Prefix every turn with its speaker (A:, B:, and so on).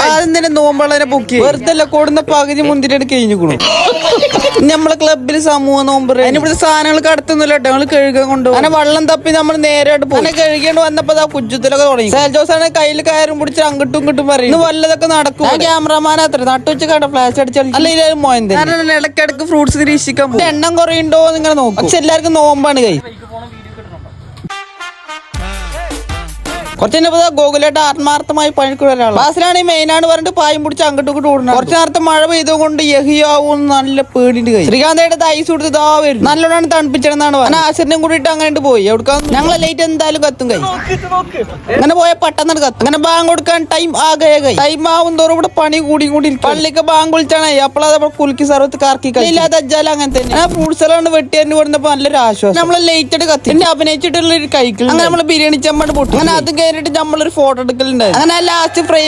A: അതെന്തിനാ നോമ്പളനെ പൊക്കി വെറുതെ കൂടുന്ന പകുതി മുന്തിരിയുടെ കഴിഞ്ഞു. നമ്മളെ ക്ലബില് സമൂഹ നോമ്പ് അതിനിവിടുത്തെ സാധനങ്ങൾ കടത്തുന്നില്ല കേട്ടോ. ഞങ്ങൾ കഴുകാൻ കൊണ്ടുപോകും. അങ്ങനെ വെള്ളം തപ്പി നമ്മൾ നേരെയായിട്ട് പോകും. അങ്ങനെ കഴുകേണ്ടി വന്നപ്പോ ആ കുജത്തിലൊക്കെ തുടങ്ങി. സേൽജോസാണ് കയ്യിൽ കയറും പിടിച്ച് അങ്ങോട്ടും ഇങ്ങോട്ടും പറയും വല്ലതൊക്കെ നടക്കും. ക്യാമറമാൻ അത്ര നട്ടുവെച്ച് കണ്ട ഫ്ലാഷ് അടിച്ചാൽ അല്ല മോയന്ത് ഇടക്കിടക്ക് ഫ്രൂട്ട്സ് നിരീക്ഷിക്കാൻ പോകും. എണ്ണം കുറയുണ്ടോ നിങ്ങൾ നോക്കും. പക്ഷെ എല്ലാവർക്കും നോമ്പാണ് കൈ. കുറച്ച് ഗോകുലായിട്ട് ആത്മാർത്ഥമായി പണിക്കുന്ന ഒരാൾ ക്ലാസ്സിലാണ് മെയിൻ ആണ് പറഞ്ഞിട്ട് പായും പിടിച്ച് അങ്ങോട്ടും ഇങ്ങോട്ട് ഓടുന്നത്. കുറച്ച് നേരത്തെ മഴ പെയ്തുകൊണ്ട് യഹിയാവും നല്ല പേടിന്റെ കൈ. ശ്രീകാന്തായിട്ട് ഐസ് കൊടുത്ത് ഇതാ വരും. നല്ലോണം തണുപ്പിച്ചെന്നാണ് പറഞ്ഞത്. ആശിറിനും കൂടിയിട്ട് അങ്ങോട്ട് പോയി. എവിടെ ഞങ്ങളെ ലൈറ്റ് എന്തായാലും കത്തും കൈ. അങ്ങനെ പോയ പെട്ടെന്ന് കത്തും. അങ്ങനെ ബാങ്ക് കൊടുക്കാൻ ടൈം ആകെ കൈ. ടൈം ആവും തോറും ഇവിടെ പണി കൂടി പള്ളിക്ക് ബാങ്ക് വിളിച്ചാണ്. അപ്പോഴത് കുലുക്കി സർവത്ത് കാർക്കി ഇല്ലാതെ അജ്ജാലും അങ്ങനെ തന്നെ. ഫ്രൂട്ട്സ് എല്ലാം വെട്ടിയതിന് കൊടുത്തപ്പോ നല്ലൊരു ആശ്വാസം. നമ്മളെ ലൈറ്റ് കത്തി എന്നെ അഭിനയിച്ചിട്ടുള്ള ഒരു കൈക്കിൾ. അങ്ങനെ നമ്മള് ബിരിയാണി ചമ്മട് പൊട്ടും. അങ്ങനെ അത് കഴിഞ്ഞിട്ട് നമ്മളൊരു ഫോട്ടോ എടുക്കലുണ്ടായിരുന്നു. അങ്ങനെ ലാസ്റ്റ് ഫ്രെയിം